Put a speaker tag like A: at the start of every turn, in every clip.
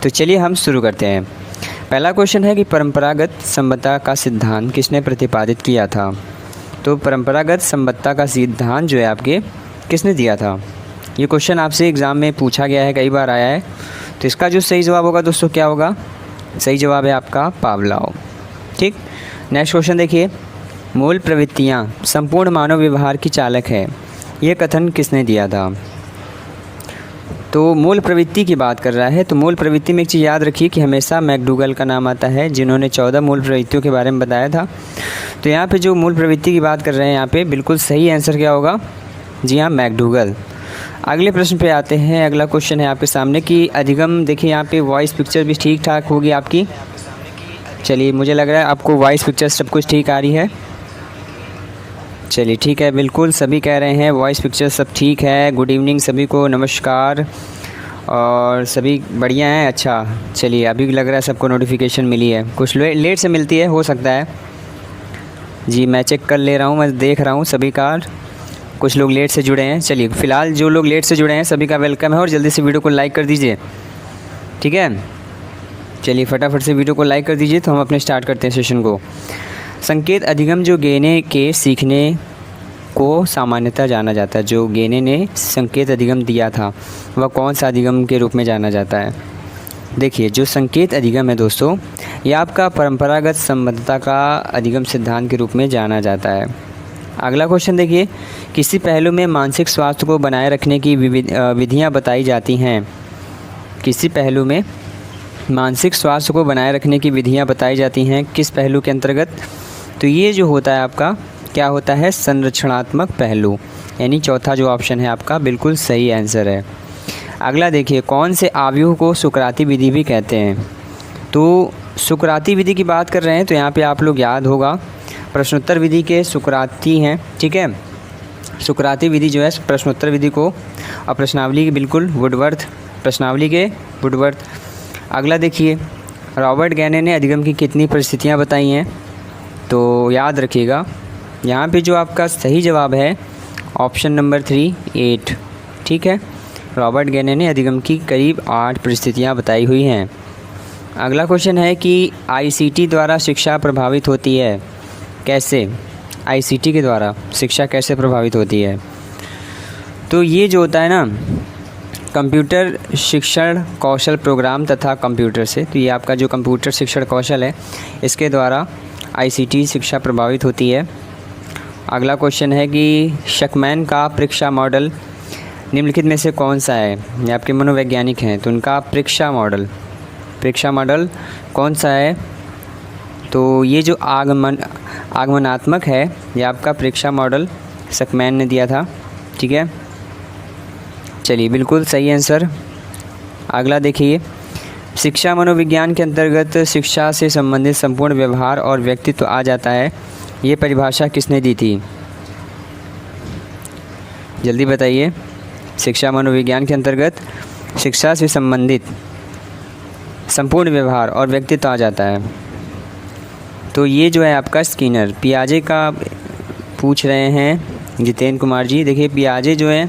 A: तो चलिए हम शुरू करते हैं। पहला क्वेश्चन है कि परंपरागत संबद्धता का सिद्धांत किसने प्रतिपादित किया था। तो परंपरागत संबद्धता का सिद्धांत जो है आपके किसने दिया था, ये क्वेश्चन आपसे एग्ज़ाम में पूछा गया है, कई बार आया है। तो इसका जो सही जवाब होगा दोस्तों क्या होगा, सही जवाब है आपका पावलोव। ठीक, नेक्स्ट क्वेश्चन देखिए, मूल प्रवृत्तियाँ संपूर्ण मानव व्यवहार की चालक है, ये कथन किसने दिया था। तो मूल प्रवृत्ति की बात कर रहा है। तो मूल प्रवृत्ति में एक चीज़ याद रखिए कि हमेशा मैकडूगल का नाम आता है, जिन्होंने 14 मूल प्रवृत्तियों के बारे में बताया था। तो यहाँ पे जो मूल प्रवृत्ति की बात कर रहे हैं, यहाँ पे बिल्कुल सही आंसर क्या होगा, जी हाँ, मैकडूगल। अगले प्रश्न पे आते हैं। अगला क्वेश्चन है आपके सामने कि अधिगम, देखिए यहाँ पे वॉइस पिक्चर भी ठीक ठाक होगी आपकी। चलिए, मुझे लग रहा है आपको वॉइस पिक्चर सब कुछ ठीक आ रही है। चलिए ठीक है, बिल्कुल सभी कह रहे हैं वॉइस पिक्चर सब ठीक है। गुड इवनिंग सभी को, नमस्कार, और सभी बढ़िया हैं। अच्छा चलिए, अभी लग रहा है सबको नोटिफिकेशन मिली है, कुछ लेट से मिलती है, हो सकता है जी, मैं चेक कर ले रहा हूँ, मैं देख रहा हूँ सभी का, कुछ लोग लेट से जुड़े हैं। चलिए फ़िलहाल जो लोग लेट से जुड़े हैं सभी का वेलकम है, और जल्दी से वीडियो को लाइक कर दीजिए, ठीक है। चलिए फटाफट से वीडियो को लाइक कर दीजिए, तो हम अपने स्टार्ट करते हैं सेशन को। संकेत अधिगम जो गेने के सीखने को सामान्यतः जाना जाता है, जो गेने ने संकेत अधिगम दिया था वह कौन सा अधिगम के रूप में जाना जाता है। देखिए, जो संकेत अधिगम है दोस्तों, ये आपका परंपरागत संबद्धता का अधिगम सिद्धांत के रूप में जाना जाता है। अगला क्वेश्चन देखिए, किसी पहलू में मानसिक स्वास्थ्य को बनाए रखने की विधियाँ बताई जाती हैं। किसी पहलू में मानसिक स्वास्थ्य को बनाए रखने की विधियाँ बताई जाती हैं, किस पहलू के अंतर्गत। तो ये जो होता है आपका क्या होता है, संरचनात्मक पहलू, यानी चौथा जो ऑप्शन है आपका बिल्कुल सही आंसर है। अगला देखिए, कौन से आव्यूह को सुकराती विधि भी कहते हैं। तो सुकराती विधि की बात कर रहे हैं, तो यहाँ पे आप लोग याद होगा प्रश्नोत्तर विधि के सुकराती हैं, ठीक है। सुकराती विधि जो है प्रश्नोत्तर विधि को, और प्रश्नावली के बिल्कुल वुडवर्थ, प्रश्नावली के वुडवर्थ। अगला देखिए, रॉबर्ट गैने ने अधिगम की कितनी परिस्थितियाँ बताई हैं। तो याद रखिएगा यहाँ पे जो आपका सही जवाब है ऑप्शन नंबर 3, 8, ठीक है। रॉबर्ट गैने ने अधिगम की करीब 8 परिस्थितियाँ बताई हुई हैं। अगला क्वेश्चन है कि आईसीटी द्वारा शिक्षा प्रभावित होती है, कैसे। आईसीटी के द्वारा शिक्षा कैसे प्रभावित होती है। तो ये जो होता है ना, कंप्यूटर शिक्षण कौशल प्रोग्राम तथा कंप्यूटर से, तो ये आपका जो कंप्यूटर शिक्षण कौशल है, इसके द्वारा आईसीटी शिक्षा प्रभावित होती है। अगला क्वेश्चन है कि शकमैन का परीक्षा मॉडल निम्नलिखित में से कौन सा है। ये आपके मनोवैज्ञानिक हैं, तो उनका परीक्षा मॉडल कौन सा है। तो ये जो आगमनात्मक है, ये आपका परीक्षा मॉडल शकमैन ने दिया था, ठीक है। चलिए बिल्कुल सही आंसर। अगला देखिए, शिक्षा मनोविज्ञान के अंतर्गत शिक्षा से संबंधित संपूर्ण व्यवहार और व्यक्तित्व आ जाता है, ये परिभाषा किसने दी थी। जल्दी बताइए। शिक्षा मनोविज्ञान के अंतर्गत शिक्षा से संबंधित संपूर्ण व्यवहार और व्यक्तित्व आ जाता है, तो ये जो है आपका स्किनर, पियाजे का पूछ रहे हैं जितेंद्र कुमार जी। देखिए पियाजे जो है,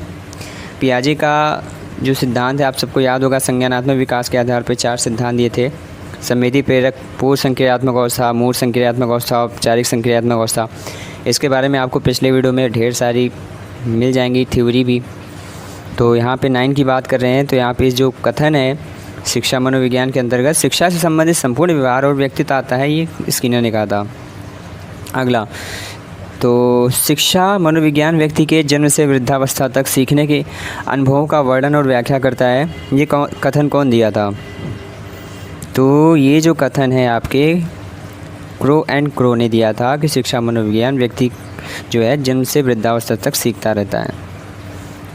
A: पियाजे का जो सिद्धांत है आप सबको याद होगा, संज्ञानात्मक विकास के आधार पर 4 सिद्धांत दिए थे। संवेदी प्रेरक, पूर्व संक्रियात्मक अवस्था, मूल संक्रियात्मक अवस्था, औपचारिक संक्रियात्मक अवस्था। इसके बारे में आपको पिछले वीडियो में ढेर सारी मिल जाएंगी, थ्योरी भी। तो यहाँ पे 9 की बात कर रहे हैं, तो यहाँ पे जो कथन है शिक्षा मनोविज्ञान के अंतर्गत शिक्षा से संबंधित संपूर्ण व्यवहार और व्यक्तित्व आता है, ये स्किनर ने कहा था। अगला, तो शिक्षा मनोविज्ञान व्यक्ति के जन्म से वृद्धावस्था तक सीखने के अनुभवों का वर्णन और व्याख्या करता है, ये कथन कौन दिया था। तो ये जो कथन है आपके क्रो ने दिया था कि शिक्षा मनोविज्ञान व्यक्ति जो है जन्म से वृद्धावस्था तक सीखता रहता है।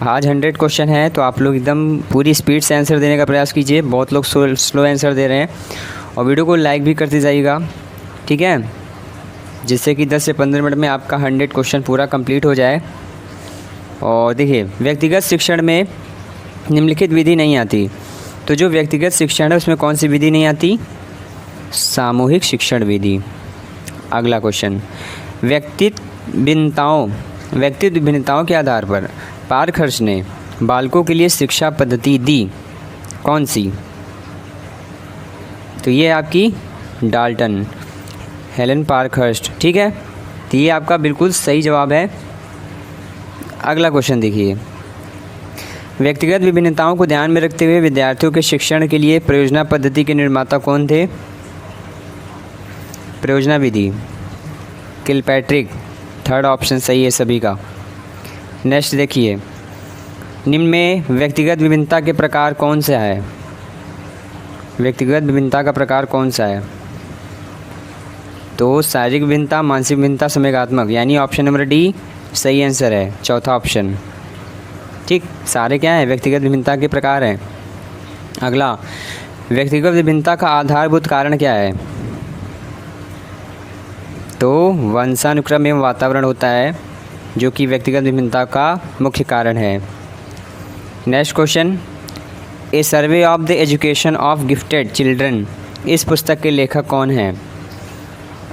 A: आज 100 क्वेश्चन है, तो आप लोग एकदम पूरी स्पीड से आंसर देने का प्रयास कीजिए। बहुत लोग स्लो आंसर दे रहे हैं, और वीडियो को लाइक भी करते जाइएगा, ठीक है, जिससे कि 10 से 15 मिनट में आपका 100 क्वेश्चन पूरा कंप्लीट हो जाए। और देखिए, व्यक्तिगत शिक्षण में निम्नलिखित विधि नहीं आती। तो जो व्यक्तिगत शिक्षण है उसमें कौन सी विधि नहीं आती, सामूहिक शिक्षण विधि। अगला क्वेश्चन, व्यक्तित्व भिन्नताओं के आधार पर पारखर्च ने बालकों के लिए शिक्षा पद्धति दी, कौन सी। तो ये आपकी डाल्टन, हेलन पार्कहर्स्ट, ठीक है। तो ये आपका बिल्कुल सही जवाब है। अगला क्वेश्चन देखिए, व्यक्तिगत विभिन्नताओं को ध्यान में रखते हुए विद्यार्थियों के शिक्षण के लिए परियोजना पद्धति के निर्माता कौन थे? परियोजना विधि, किलपैट्रिक, थर्ड ऑप्शन सही है सभी का। नेक्स्ट देखिए, निम्न में व्यक्तिगत विभिन्नता के प्रकार कौन सा है? व्यक्तिगत विभिन्नता का प्रकार कौन सा है? तो शारीरिक विभिन्नता, मानसिक विभिन्नता, संवेगात्मक, यानी ऑप्शन नंबर डी सही आंसर है, चौथा ऑप्शन। ठीक, सारे क्या हैं? व्यक्तिगत विभिन्नता के प्रकार हैं। अगला, व्यक्तिगत विभिन्नता का आधारभूत कारण क्या है? तो वंशानुक्रम एवं वातावरण होता है, जो कि व्यक्तिगत विभिन्नता का मुख्य कारण है। Next question, a survey of the education of gifted children, इस पुस्तक के लेखक कौन हैं?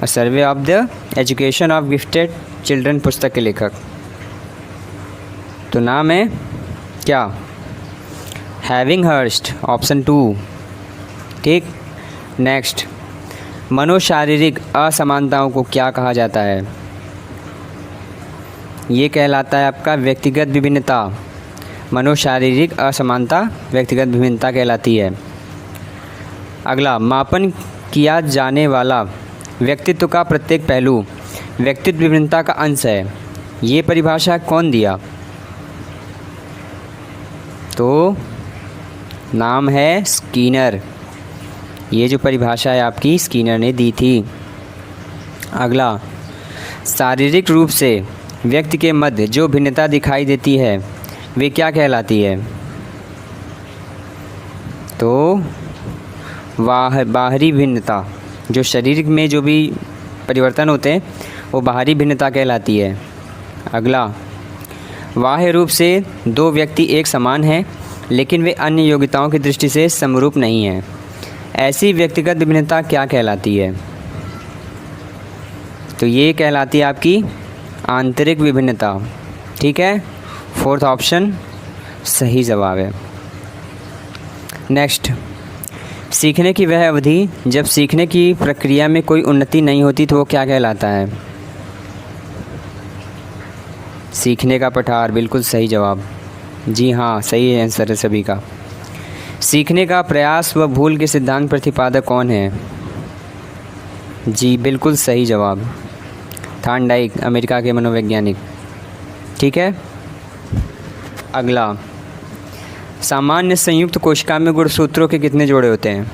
A: A survey of the education of gifted children पुस्तक के लेखक, तो नाम है क्या? Havighurst, option 2। ठीक, नेक्स्ट, मनोशारीरिक असमानताओं को क्या कहा जाता है? ये कहलाता है आपका व्यक्तिगत विभिन्नता। मनोशारीरिक असमानता व्यक्तिगत विभिन्नता कहलाती है। अगला, मापन किया जाने वाला व्यक्तित्व का प्रत्येक पहलू व्यक्तित्व विभिन्नता का अंश है, ये परिभाषा कौन दिया? तो नाम है स्कीनर। ये जो परिभाषा है आपकी स्कीनर ने दी थी। अगला, शारीरिक रूप से व्यक्ति के मध्य जो भिन्नता दिखाई देती है वे क्या कहलाती है? तो बाहरी भिन्नता, जो शरीर में जो भी परिवर्तन होते हैं वो बाहरी भिन्नता कहलाती है। अगला, बाह्य रूप से दो व्यक्ति एक समान हैं लेकिन वे अन्य योग्यताओं की दृष्टि से समरूप नहीं हैं, ऐसी व्यक्तिगत विभिन्नता क्या कहलाती है? तो ये कहलाती है आपकी आंतरिक विभिन्नता। ठीक है, फोर्थ ऑप्शन सही जवाब है। नेक्स्ट, सीखने की वह अवधि जब सीखने की प्रक्रिया में कोई उन्नति नहीं होती तो वो क्या कहलाता है? सीखने का पठार, बिल्कुल सही जवाब। जी हाँ, सही आंसर है सभी का। सीखने का प्रयास व भूल के सिद्धांत प्रतिपादक कौन है? जी बिल्कुल सही जवाब, थॉर्नडाइक, अमेरिका के मनोवैज्ञानिक। ठीक है, अगला, सामान्य संयुक्त कोशिका में गुणसूत्रों के कितने जोड़े होते हैं?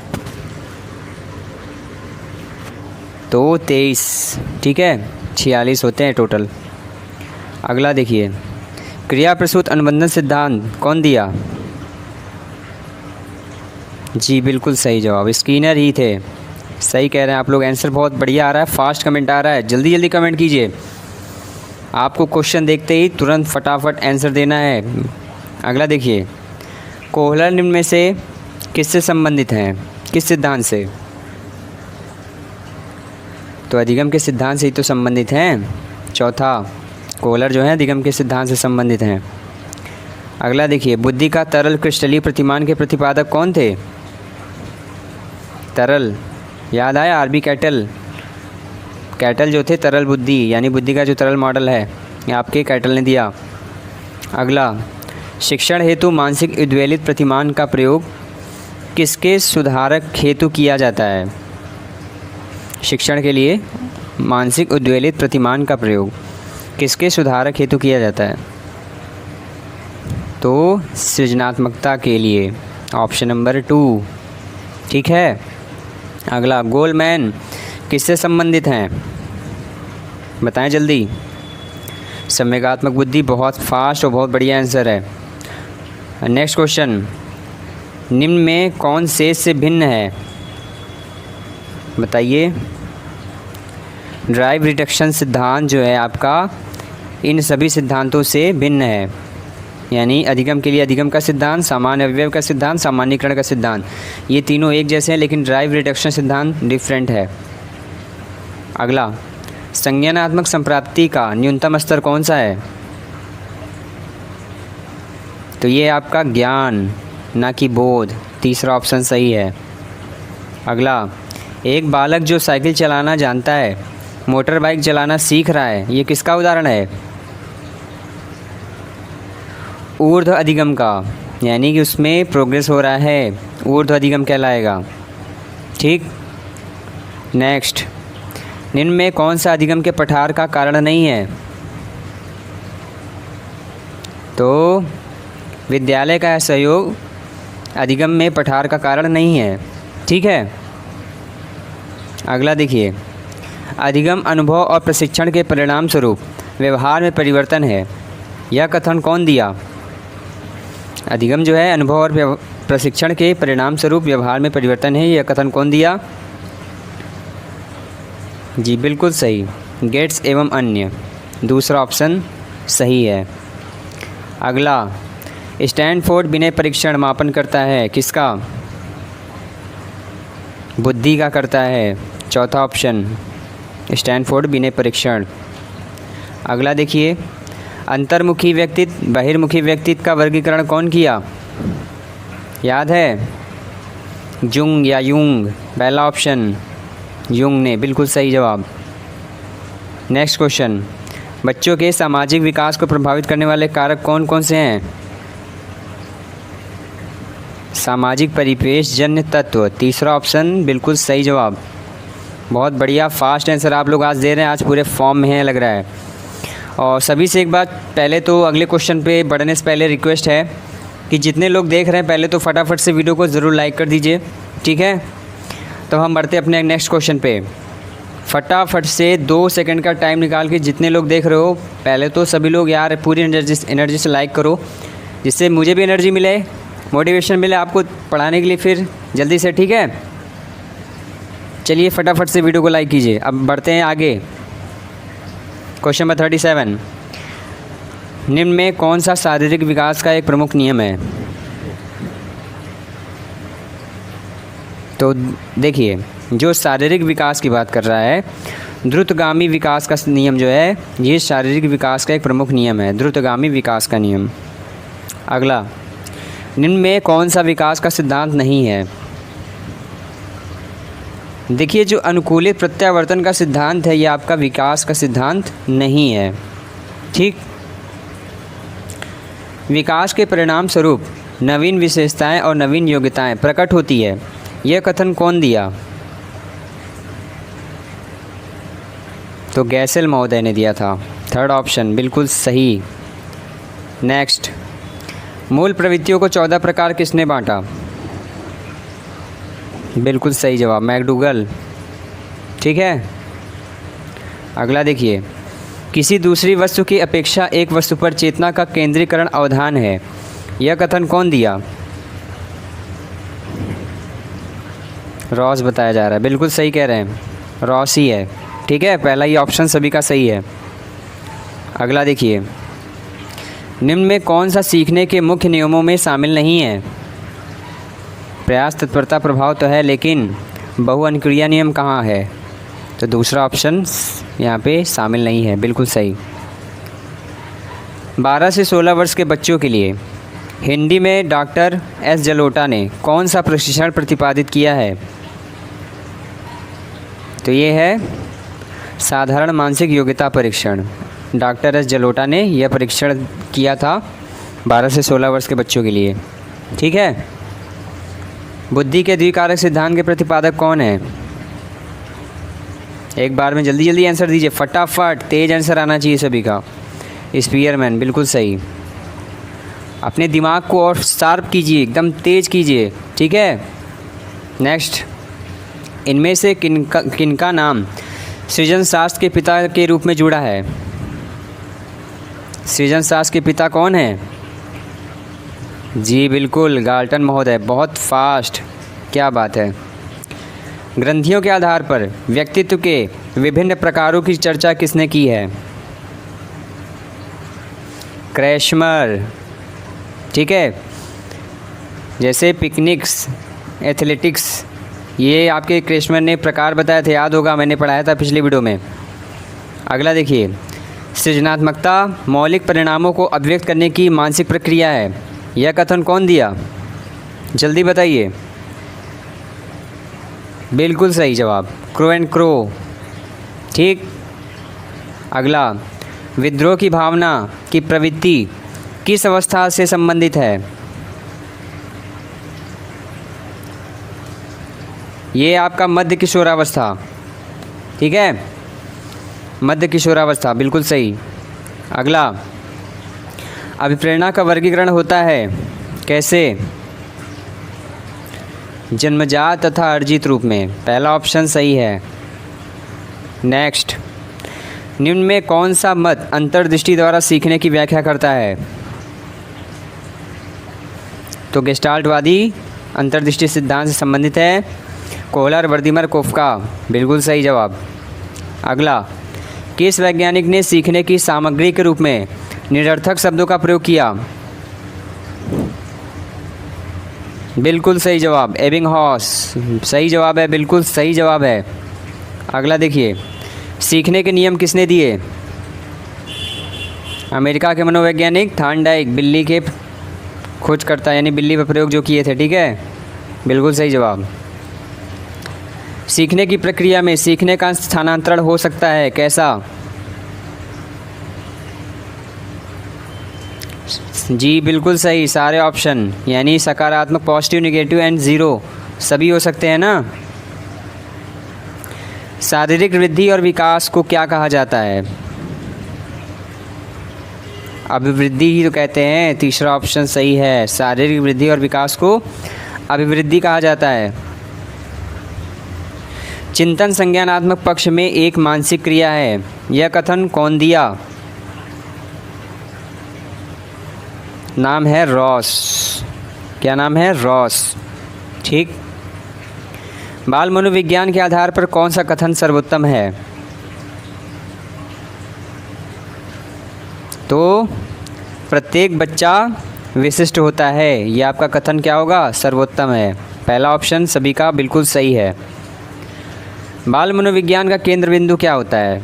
A: तो 23। ठीक है, 46 होते हैं टोटल। अगला देखिए, क्रिया प्रसूत अनुबंधन सिद्धांत कौन दिया? जी बिल्कुल सही जवाब, स्कीनर ही थे। सही कह रहे हैं आप लोग, आंसर बहुत बढ़िया आ रहा है, फास्ट कमेंट आ रहा है, जल्दी जल्दी कमेंट कीजिए। आपको क्वेश्चन देखते ही तुरंत फटाफट आंसर देना है। अगला देखिए, कोहलर निम्न में से किससे संबंधित हैं? किस सिद्धांत से? तो अधिगम के सिद्धांत से ही तो संबंधित हैं। चौथा, कोहलर जो है अधिगम के सिद्धांत से संबंधित हैं। अगला देखिए, बुद्धि का तरल क्रिस्टलीय प्रतिमान के प्रतिपादक कौन थे? तरल, याद आया? RB cattle. कैटल जो थे तरल बुद्धि, यानी बुद्धि का जो तरल मॉडल है ये आपके कैटल ने दिया। अगला, शिक्षण हेतु मानसिक उद्वेलित प्रतिमान का प्रयोग किसके सुधारक हेतु किया जाता है? शिक्षण के लिए मानसिक उद्वेलित प्रतिमान का प्रयोग किसके सुधारक हेतु किया जाता है? तो सृजनात्मकता के लिए, ऑप्शन नंबर 2। ठीक है, अगला, गोलमैन किससे संबंधित हैं? बताएं जल्दी। संवेगात्मक बुद्धि, बहुत फास्ट और बहुत बढ़िया आंसर है। नेक्स्ट क्वेश्चन, निम्न में कौन शेष से भिन्न है? बताइए। ड्राइव रिडक्शन सिद्धांत जो है आपका इन सभी सिद्धांतों से भिन्न है, यानी अधिगम के लिए अधिगम का सिद्धांत, सामान्य अवयव का सिद्धांत, सामान्यीकरण का सिद्धांत, ये तीनों एक जैसे हैं लेकिन ड्राइव रिडक्शन सिद्धांत डिफरेंट है। अगला, संज्ञानात्मक संप्राप्ति का न्यूनतम स्तर कौन सा है? तो ये आपका ज्ञान, ना कि बोध। तीसरा ऑप्शन सही है। अगला, एक बालक जो साइकिल चलाना जानता है, मोटर बाइक चलाना सीख रहा है, ये किसका उदाहरण है? ऊर्ध्व अधिगम का, यानी कि उसमें प्रोग्रेस हो रहा है, ऊर्ध्व अधिगम कहलाएगा। ठीक। नेक्स्ट, निम्न में कौन सा अधिगम के पठार का कारण नहीं है? तो विद्यालय का सहयोग अधिगम में पठार का कारण नहीं है। ठीक है। अगला देखिए, अधिगम अनुभव और प्रशिक्षण के परिणाम स्वरूप व्यवहार में परिवर्तन है, यह कथन कौन दिया? अधिगम जो है अनुभव और प्रशिक्षण के परिणाम स्वरूप व्यवहार में परिवर्तन है, यह कथन कौन दिया? जी बिल्कुल सही, गेट्स एवं अन्य, दूसरा ऑप्शन सही है। अगला, स्टैनफोर्ड विनय परीक्षण मापन करता है, किसका? बुद्धि का करता है, चौथा ऑप्शन स्टैनफोर्ड विनय परीक्षण। अगला देखिए, अंतर्मुखी व्यक्तित्व बहिर्मुखी व्यक्तित्व का वर्गीकरण कौन किया? याद है? जुंग या युंग, पहला ऑप्शन युंग ने, बिल्कुल सही जवाब। नेक्स्ट क्वेश्चन, बच्चों के सामाजिक विकास को प्रभावित करने वाले कारक कौन कौन से हैं? सामाजिक परिवेश जन्य तत्व, तीसरा ऑप्शन बिल्कुल सही जवाब। बहुत बढ़िया, फास्ट आंसर आप लोग आज दे रहे हैं, आज पूरे फॉर्म में हैं लग रहा है। और सभी से एक बात, पहले तो अगले क्वेश्चन पे बढ़ने से पहले रिक्वेस्ट है कि जितने लोग देख रहे हैं पहले तो फटाफट से वीडियो को ज़रूर लाइक कर दीजिए। ठीक है, तो हम बढ़ते अपने नेक्स्ट क्वेश्चन पे। फटाफट से 2 सेकंड का टाइम निकाल के जितने लोग देख रहे हो, पहले तो सभी लोग यार पूरी एनर्जी से लाइक करो, जिससे मुझे भी एनर्जी मिले, मोटिवेशन मिले आपको पढ़ाने के लिए फिर जल्दी से। ठीक है, चलिए फटाफट से वीडियो को लाइक कीजिए। अब बढ़ते हैं आगे। क्वेश्चन नंबर 37, निम्न में कौन सा शारीरिक विकास का एक प्रमुख नियम है? तो देखिए, जो शारीरिक विकास की बात कर रहा है, द्रुतगामी विकास का नियम जो है, ये शारीरिक विकास का एक प्रमुख नियम है, द्रुतगामी विकास का नियम। अगला, निम्न में कौन सा विकास का सिद्धांत नहीं है? देखिए, जो अनुकूलित प्रत्यावर्तन का सिद्धांत है, ये आपका विकास का सिद्धांत नहीं है। ठीक। विकास के परिणाम स्वरूप नवीन विशेषताएं और नवीन योग्यताएं प्रकट होती है, यह कथन कौन दिया? तो गैसेल महोदय ने दिया था, थर्ड ऑप्शन बिल्कुल सही। नेक्स्ट, मूल प्रवृत्तियों को 14 प्रकार किसने बांटा? बिल्कुल सही जवाब, मैकडूगल। ठीक है। अगला देखिए, किसी दूसरी वस्तु की अपेक्षा एक वस्तु पर चेतना का केंद्रीकरण अवधान है, यह कथन कौन दिया? रॉस बताया जा रहा है, बिल्कुल सही कह रहे हैं, रॉस ही है। ठीक है, पहला ये ऑप्शन सभी का सही है। अगला देखिए, निम्न में कौन सा सीखने के मुख्य नियमों में शामिल नहीं है? प्रयास, तत्परता, प्रभाव तो है, लेकिन बहुअनुक्रिया नियम कहाँ है? तो दूसरा ऑप्शन यहाँ पे शामिल नहीं है, बिल्कुल सही। 12 से 16 वर्ष के बच्चों के लिए हिंदी में डॉक्टर एस जलोटा ने कौन सा प्रशिक्षण प्रतिपादित किया है? तो ये है साधारण मानसिक योग्यता परीक्षण। डॉक्टर एस जलोटा ने यह परीक्षण किया था 12 से 16 वर्ष के बच्चों के लिए। ठीक है। बुद्धि के द्विकारक सिद्धांत के प्रतिपादक कौन है? एक बार में जल्दी जल्दी आंसर दीजिए, फटाफट, तेज आंसर आना चाहिए सभी का। स्पीयरमैन, बिल्कुल सही। अपने दिमाग को और शार्प कीजिए, एकदम तेज कीजिए। ठीक है। नेक्स्ट, इनमें से किनका नाम सृजन शास्त्र के पिता के रूप में जुड़ा है? सृजन शास्त्र के पिता कौन है? जी बिल्कुल, गाल्टन महोदय, बहुत फास्ट, क्या बात है। ग्रंथियों के आधार पर व्यक्तित्व के विभिन्न प्रकारों की चर्चा किसने की है? क्रैशमर। ठीक है, जैसे पिकनिक्स, एथलेटिक्स, ये आपके क्रैशमर ने प्रकार बताए थे, याद होगा, मैंने पढ़ाया था पिछली वीडियो में। अगला देखिए, सृजनात्मकता मौलिक परिणामों को अभिव्यक्त करने की मानसिक प्रक्रिया है, यह कथन कौन दिया? जल्दी बताइए। बिल्कुल सही जवाब, क्रो एंड क्रो। ठीक। अगला, विद्रोह की भावना की प्रवृत्ति किस अवस्था से संबंधित है? ये आपका मध्य किशोरावस्था। ठीक है, मध्य किशोरावस्था, बिल्कुल सही। अगला, अभिप्रेरणा का वर्गीकरण होता है कैसे? जन्मजात तथा अर्जित रूप में। पहला ऑप्शन सही है। नेक्स्ट, निम्न में कौन सा मत अंतर्दृष्टि द्वारा सीखने की व्याख्या करता है? तो गेस्टाल्टवादी अंतर्दृष्टि सिद्धांत से संबंधित है। कोहलर, वर्दीमर, कोफका, बिल्कुल सही जवाब। अगला, किस वैज्ञानिक ने सीखने की सामग्री के रूप में निरर्थक शब्दों का प्रयोग किया? बिल्कुल सही जवाब, एबिंगहॉस। सही जवाब है, बिल्कुल सही जवाब है। अगला देखिए, सीखने के नियम किसने दिए? अमेरिका के मनोवैज्ञानिक थॉर्नडाइक, बिल्ली के खोजकर्ता, यानी बिल्ली पर प्रयोग जो किए थे। ठीक है, बिल्कुल सही जवाब। सीखने की प्रक्रिया में सीखने का स्थानांतरण हो सकता है, कैसा? जी बिल्कुल सही, सारे ऑप्शन, यानी सकारात्मक, पॉजिटिव, नेगेटिव एंड ज़ीरो सभी हो सकते हैं ना। शारीरिक वृद्धि और विकास को क्या कहा जाता है? अभिवृद्धि ही तो कहते हैं। तीसरा ऑप्शन सही है, शारीरिक वृद्धि और विकास को अभिवृद्धि कहा जाता है। चिंतन संज्ञानात्मक पक्ष में एक मानसिक क्रिया है, यह कथन कौन दिया? नाम है रॉस। क्या नाम है? रॉस। ठीक। बाल मनोविज्ञान के आधार पर कौन सा कथन सर्वोत्तम है? तो प्रत्येक बच्चा विशिष्ट होता है, यह आपका कथन क्या होगा? सर्वोत्तम है। पहला ऑप्शन सभी का बिल्कुल सही है। बाल मनोविज्ञान का केंद्र बिंदु क्या होता है?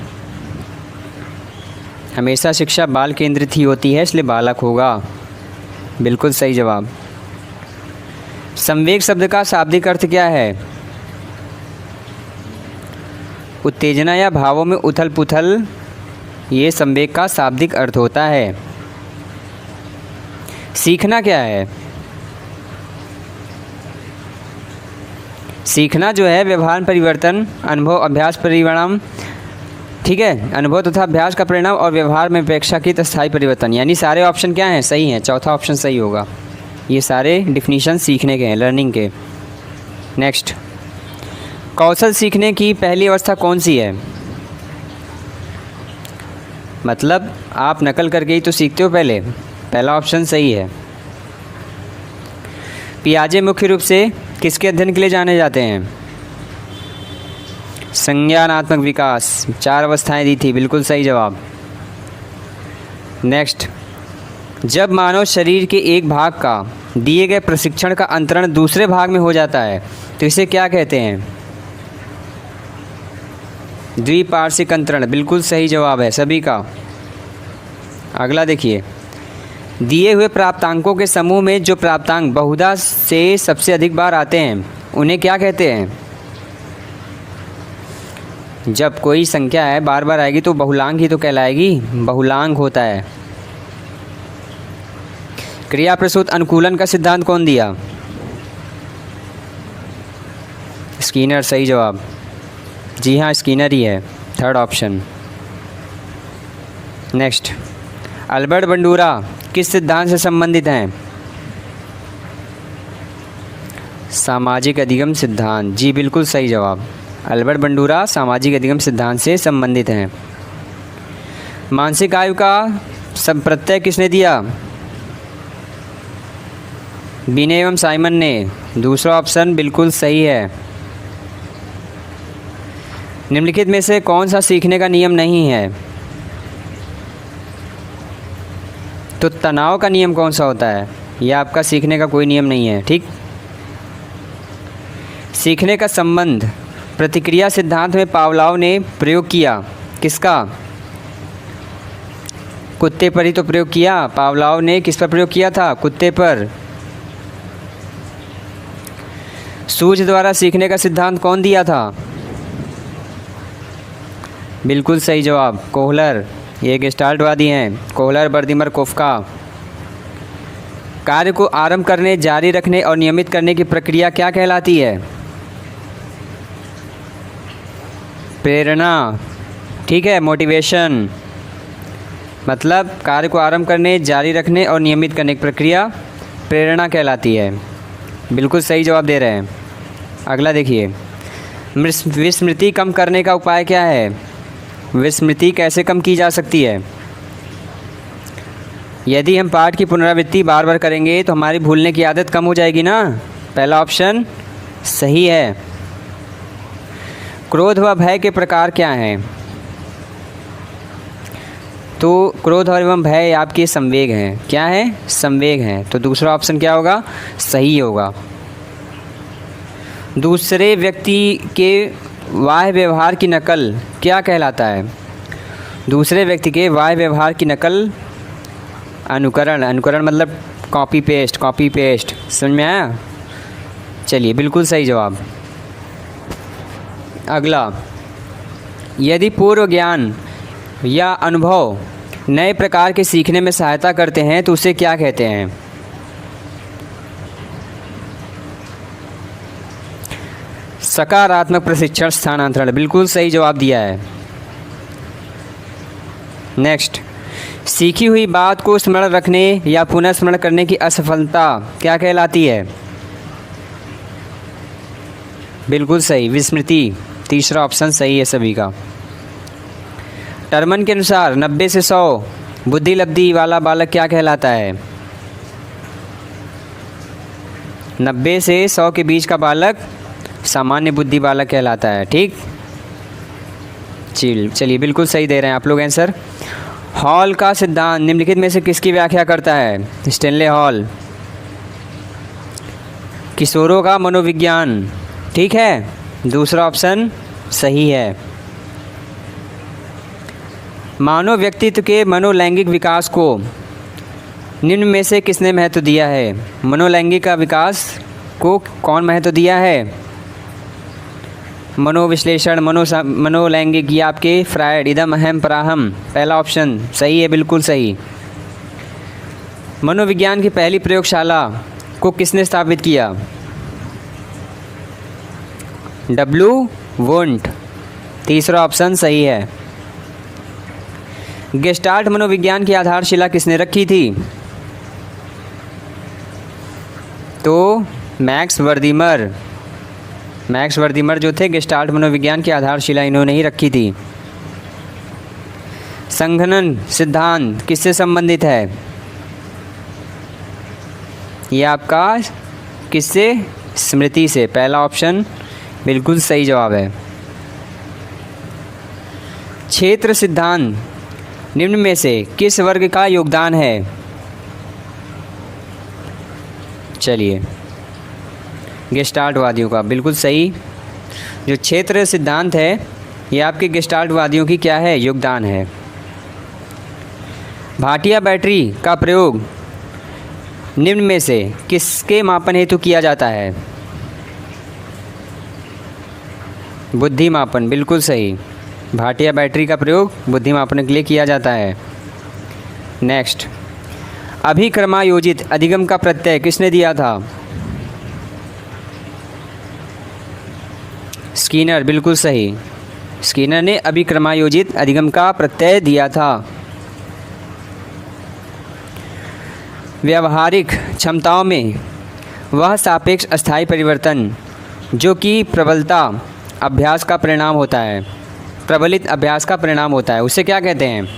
A: हमेशा शिक्षा बाल केंद्रित ही होती है, इसलिए बालक होगा। बिल्कुल सही जवाब। संवेग शब्द का शाब्दिक अर्थ क्या है? उत्तेजना या भावों में उथल पुथल, ये संवेग का शाब्दिक अर्थ होता है। सीखना क्या है? सीखना जो है व्यवहार परिवर्तन, अनुभव, अभ्यास, परिणाम। ठीक है, अनुभव तथा अभ्यास का परिणाम और व्यवहार में अपेक्षाकृत स्थायी परिवर्तन, यानी सारे ऑप्शन क्या हैं? सही हैं। चौथा ऑप्शन सही होगा। ये सारे डिफिनीशन सीखने के हैं, लर्निंग के। नेक्स्ट, कौशल सीखने की पहली अवस्था कौन सी है? मतलब आप नकल करके ही तो सीखते हो पहले। पहला ऑप्शन सही है। पियाजे मुख्य रूप से किसके अध्ययन के लिए जाने जाते हैं? संज्ञानात्मक विकास, 4 अवस्थाएं दी थी, बिल्कुल सही जवाब। नेक्स्ट, जब मानव शरीर के एक भाग का दिए गए प्रशिक्षण का अंतरण दूसरे भाग में हो जाता है तो इसे क्या कहते हैं? द्विपार्श्विक अंतरण, बिल्कुल सही जवाब है सभी का। अगला देखिए, दिए हुए प्राप्तांकों के समूह में जो प्राप्तांक बहुधा से सबसे अधिक बार आते हैं उन्हें क्या कहते हैं? जब कोई संख्या है बार बार आएगी तो बहुलांक ही तो कहलाएगी, बहुलांक होता है। क्रिया प्रसूत अनुकूलन का सिद्धांत कौन दिया? स्कीनर, सही जवाब। जी हाँ, स्कीनर ही है, third option. Next, Albert Bandura किस सिद्धांत से संबंधित हैं? सामाजिक अधिगम सिद्धांत, जी बिल्कुल सही जवाब। अल्बर्ट बंडूरा सामाजिक अधिगम सिद्धांत से संबंधित हैं। मानसिक आयु का संप्रत्यय किसने दिया? बिने एवं साइमन ने। दूसरा ऑप्शन बिल्कुल सही है। निम्नलिखित में से कौन सा सीखने का नियम नहीं है? तो तनाव का नियम कौन सा होता है? यह आपका सीखने का कोई नियम नहीं है। ठीक। सीखने का संबंध प्रतिक्रिया सिद्धांत में पावलोव ने प्रयोग किया, किसका? कुत्ते पर ही तो प्रयोग किया। पावलोव ने किस पर प्रयोग किया था? कुत्ते पर। सूझ द्वारा सीखने का सिद्धांत कौन दिया था? बिल्कुल सही जवाब, कोहलर। ये गेस्टाल्टवादी हैं, कोहलर, बर्दिमर, कोफका। कार्य को आरंभ करने, जारी रखने और नियमित करने की प्रक्रिया क्या कहलाती है? प्रेरणा। ठीक है, मोटिवेशन। मतलब कार्य को आरंभ करने, जारी रखने और नियमित करने की प्रक्रिया प्रेरणा कहलाती है। बिल्कुल सही जवाब दे रहे हैं। अगला देखिए, विस्मृति कम करने का उपाय क्या है? विस्मृति कैसे कम की जा सकती है? यदि हम पाठ की पुनरावृत्ति बार बार करेंगे तो हमारी भूलने की आदत कम हो जाएगी ना। पहला ऑप्शन सही है। क्रोध व भय के प्रकार क्या हैं? तो क्रोध और एवं भय आपके संवेग हैं। क्या है? संवेग हैं। तो दूसरा ऑप्शन क्या होगा? सही होगा। दूसरे व्यक्ति के वाह्य व्यवहार की नकल क्या कहलाता है? दूसरे व्यक्ति के वाह्य व्यवहार की नकल अनुकरण। अनुकरण मतलब कॉपी पेस्ट, कॉपी पेस्ट। समझ में आया? चलिए, बिल्कुल सही जवाब। अगला, यदि पूर्व ज्ञान या अनुभव नए प्रकार के सीखने में सहायता करते हैं तो उसे क्या कहते हैं? सकारात्मक प्रशिक्षण स्थानांतरण। बिल्कुल सही जवाब दिया है। नेक्स्ट, सीखी हुई बात को स्मरण रखने या पुनः स्मरण करने की असफलता क्या कहलाती है? बिल्कुल सही, विस्मृति। तीसरा ऑप्शन सही है सभी का। टर्मन के अनुसार 90 से 100 बुद्धि लब्धि वाला बालक क्या कहलाता है? 90 से 100 के बीच का बालक सामान्य बुद्धि बालक कहलाता है। ठीक, चलिए, बिल्कुल सही दे रहे हैं आप लोग आंसर। हॉल का सिद्धांत निम्नलिखित में से किसकी व्याख्या करता है? Stanley hall. किशोरों का मनोविज्ञान। ठीक है, दूसरा ऑप्शन सही है। मानव व्यक्तित्व के मनोलैंगिक विकास को निम्न में से किसने महत्व दिया है? मनोलैंगिक का विकास को कौन महत्व दिया है? मनोविश्लेषण, मनोलैंगिक, ये आपके फ्रायड। इदम अहम पराहम। पहला ऑप्शन सही है, बिल्कुल सही। मनोविज्ञान की पहली प्रयोगशाला को किसने स्थापित किया? W won't. तीसरा ऑप्शन सही है। गेस्टाल्ट मनोविज्ञान की आधारशिला किसने रखी थी? तो मैक्स वर्दीमर। मैक्स वर्दीमर जो थे गेस्टाल्ट मनोविज्ञान की आधारशिला इन्होंने ही रखी थी। संघनन सिद्धांत किससे संबंधित है? ये आपका किससे? स्मृति से। पहला ऑप्शन बिल्कुल सही जवाब है। क्षेत्र सिद्धांत निम्न में से किस वर्ग का योगदान है? चलिए, गेस्टाल्टवादियों का। बिल्कुल सही। जो क्षेत्र सिद्धांत है ये आपके गेस्टाल्टवादियों की क्या है? योगदान है। भाटिया बैटरी का प्रयोग निम्न में से किसके मापन हेतु किया जाता है? बुद्धि मापन। बिल्कुल सही। भाटिया बैटरी का प्रयोग बुद्धि मापन के लिए किया जाता है। नेक्स्ट, अभिक्रमायोजित अधिगम का प्रत्यय किसने दिया था? स्कीनर। बिल्कुल सही। स्कीनर ने अभिक्रमायोजित अधिगम का प्रत्यय दिया था। व्यावहारिक क्षमताओं में वह सापेक्ष अस्थायी परिवर्तन जो कि प्रबलता अभ्यास का परिणाम होता है, प्रबलित अभ्यास का परिणाम होता है, उसे क्या कहते हैं?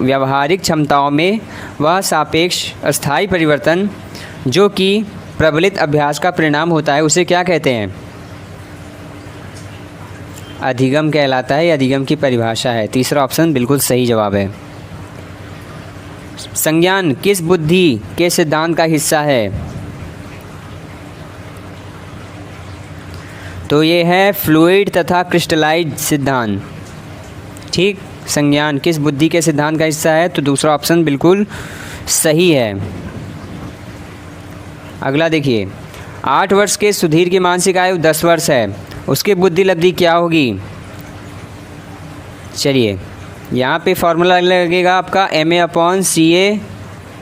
A: व्यावहारिक क्षमताओं में वह सापेक्ष अस्थायी परिवर्तन जो कि प्रबलित अभ्यास का परिणाम होता है उसे क्या कहते हैं? अधिगम कहलाता है। अधिगम की परिभाषा है। तीसरा ऑप्शन बिल्कुल सही जवाब है। संज्ञान किस बुद्धि के सिद्धांत का हिस्सा है? तो ये है फ्लूइड तथा क्रिस्टलाइज सिद्धांत। ठीक, संज्ञान किस बुद्धि के सिद्धांत का हिस्सा है? तो दूसरा ऑप्शन बिल्कुल सही है। अगला देखिए, 8 वर्ष के सुधीर की मानसिक आयु 10 वर्ष है, उसकी बुद्धि लब्धि क्या होगी? चलिए यहाँ पे फॉर्मूला लगेगा आपका MA/CA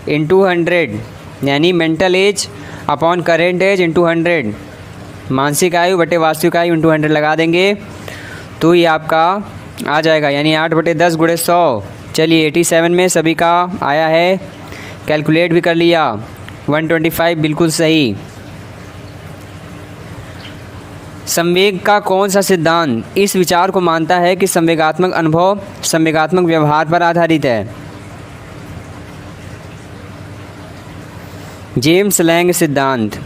A: × 100, यानी mental age upon current age into 100, मानसिक आयु बटे वास्तविक आयु इंटू 100 लगा देंगे तो ये आपका आ जाएगा, यानी 8/10 × 100। चलिए 87 में सभी का आया है, कैलकुलेट भी कर लिया, 125 बिल्कुल सही। संवेग का कौन सा सिद्धांत इस विचार को मानता है कि संवेगात्मक अनुभव संवेगात्मक व्यवहार पर आधारित है? जेम्स लैंग सिद्धांत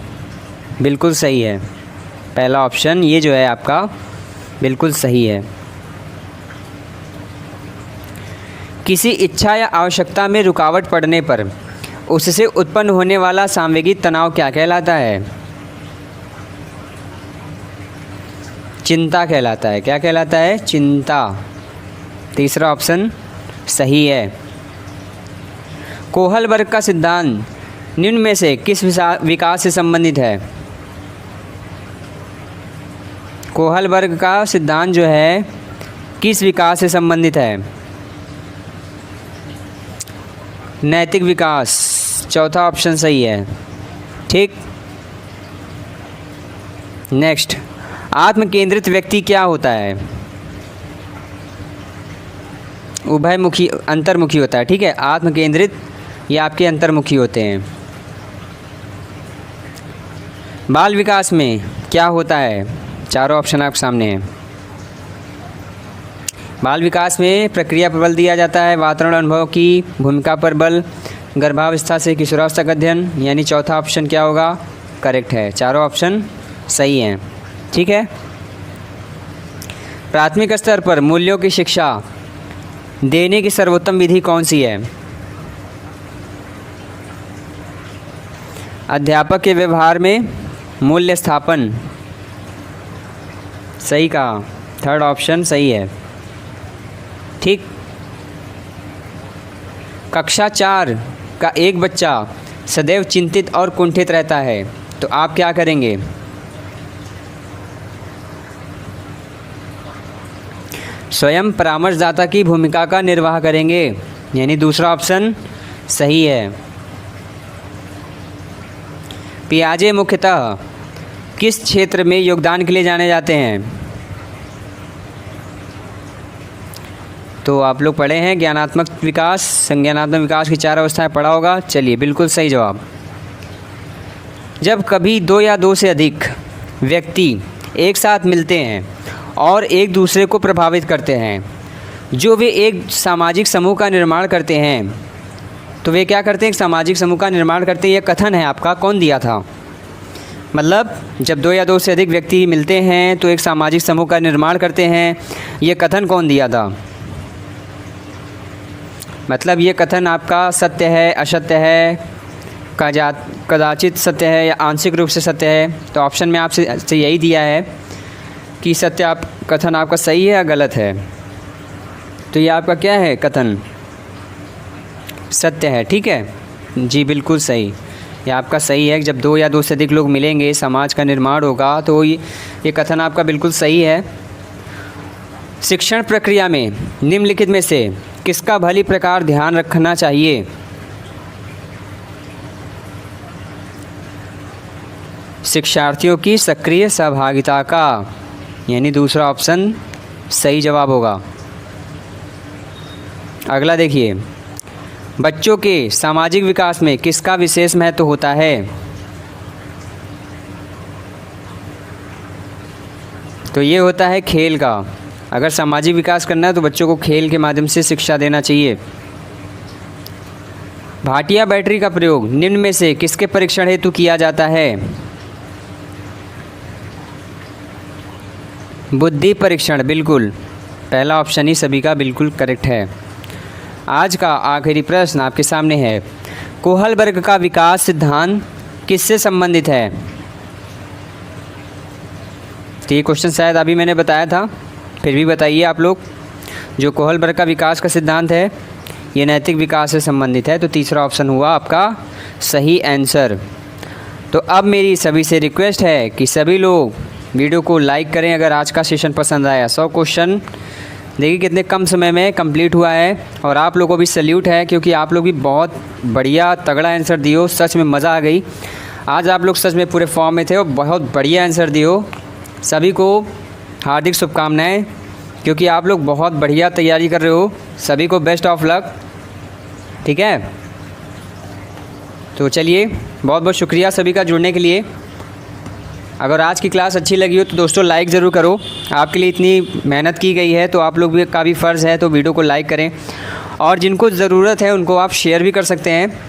A: बिल्कुल सही है, पहला ऑप्शन ये जो है आपका बिल्कुल सही है। किसी इच्छा या आवश्यकता में रुकावट पड़ने पर उससे उत्पन्न होने वाला सांवेगिक तनाव क्या कहलाता है? चिंता कहलाता है। क्या कहलाता है? चिंता। तीसरा ऑप्शन सही है। कोहलबर्ग का सिद्धांत निम्न में से किस विकास से संबंधित है? कोहलबर्ग का सिद्धांत जो है किस विकास से संबंधित है? नैतिक विकास, चौथा ऑप्शन सही है। ठीक, नेक्स्ट, आत्म केंद्रित व्यक्ति क्या होता है? उभयमुखी अंतर्मुखी होता है। ठीक है, आत्म केंद्रित ये आपके अंतर्मुखी होते हैं। बाल विकास में क्या होता है? चारों ऑप्शन आपके सामने हैं। बाल विकास में प्रक्रिया पर बल दिया जाता है, वातावरण अनुभव की भूमिका पर बल, गर्भावस्था से किशोरावस्था का अध्ययन, यानी चौथा ऑप्शन क्या होगा? करेक्ट है, चारों ऑप्शन सही हैं। ठीक है, प्राथमिक स्तर पर मूल्यों की शिक्षा देने की सर्वोत्तम विधि कौन सी है? अध्यापक के व्यवहार में मूल्य स्थापन, सही कहा, थर्ड ऑप्शन सही है। ठीक, कक्षा 4 का एक बच्चा सदैव चिंतित और कुंठित रहता है, तो आप क्या करेंगे? स्वयं परामर्शदाता की भूमिका का निर्वाह करेंगे, यानी दूसरा ऑप्शन सही है। पियाजे मुख्यतः किस क्षेत्र में योगदान के लिए जाने जाते हैं? तो आप लोग पढ़े हैं ज्ञानात्मक विकास, संज्ञानात्मक विकास की 4 अवस्थाएं पढ़ा होगा। चलिए बिल्कुल सही जवाब। जब कभी 2 या 2 से अधिक व्यक्ति एक साथ मिलते हैं और एक दूसरे को प्रभावित करते हैं, जो वे एक सामाजिक समूह का निर्माण करते हैं, तो वे क्या करते हैं? एक सामाजिक समूह का निर्माण करते हैं। यह कथन है आपका, कौन दिया था? मतलब जब 2 या 2 से अधिक व्यक्ति मिलते हैं तो एक सामाजिक समूह का निर्माण करते हैं, ये कथन कौन दिया था? मतलब ये कथन आपका सत्य है, असत्य है, कदाचित सत्य है या आंशिक रूप से सत्य है? तो ऑप्शन में आपसे यही दिया है कि सत्य कथन आपका सही है या गलत है। तो ये आपका क्या है? कथन सत्य है। ठीक है जी, बिल्कुल सही, ये आपका सही है। जब 2 या 2 से अधिक लोग मिलेंगे, समाज का निर्माण होगा, तो ये कथन आपका बिल्कुल सही है। शिक्षण प्रक्रिया में निम्नलिखित में से किसका भली प्रकार ध्यान रखना चाहिए? शिक्षार्थियों की सक्रिय सहभागिता का, यानी दूसरा ऑप्शन सही जवाब होगा। अगला देखिए, बच्चों के सामाजिक विकास में किसका विशेष महत्व होता है? तो ये होता है खेल का। अगर सामाजिक विकास करना है तो बच्चों को खेल के माध्यम से शिक्षा देना चाहिए। भाटिया बैटरी का प्रयोग निम्न में से किसके परीक्षण हेतु किया जाता है? बुद्धि परीक्षण, बिल्कुल पहला ऑप्शन ही सभी का बिल्कुल करेक्ट है। आज का आखिरी प्रश्न आपके सामने है, कोहलबर्ग का विकास सिद्धांत किससे संबंधित है? तो ये क्वेश्चन शायद अभी मैंने बताया था, फिर भी बताइए आप लोग। जो कोहलबर्ग का विकास का सिद्धांत है ये नैतिक विकास से संबंधित है, तो तीसरा ऑप्शन हुआ आपका सही आंसर। तो अब मेरी सभी से रिक्वेस्ट है कि सभी लोग वीडियो को लाइक करें अगर आज का सेशन पसंद आया। 100 क्वेश्चन देखिए कितने कम समय में कंप्लीट हुआ है, और आप लोगों को भी सैल्यूट है क्योंकि आप लोग भी बहुत बढ़िया तगड़ा आंसर दियो। सच में मज़ा आ गई। आज आप लोग सच में पूरे फॉर्म में थे और बहुत बढ़िया आंसर दियो। सभी को हार्दिक शुभकामनाएं क्योंकि आप लोग बहुत बढ़िया तैयारी कर रहे हो। सभी को बेस्ट ऑफ लक। ठीक है, तो चलिए बहुत बहुत शुक्रिया सभी का जुड़ने के लिए। अगर आज की क्लास अच्छी लगी हो तो दोस्तों लाइक ज़रूर करो। आपके लिए इतनी मेहनत की गई है तो आप लोग भी का भी फ़र्ज़ है, तो वीडियो को लाइक करें, और जिनको ज़रूरत है उनको आप शेयर भी कर सकते हैं।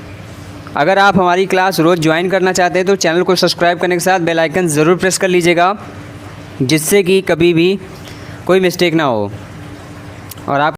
A: अगर आप हमारी क्लास रोज़ ज्वाइन करना चाहते हैं तो चैनल को सब्सक्राइब करने के साथ बेल आइकन ज़रूर प्रेस कर लीजिएगा, जिससे कि कभी भी कोई मिस्टेक ना हो और आप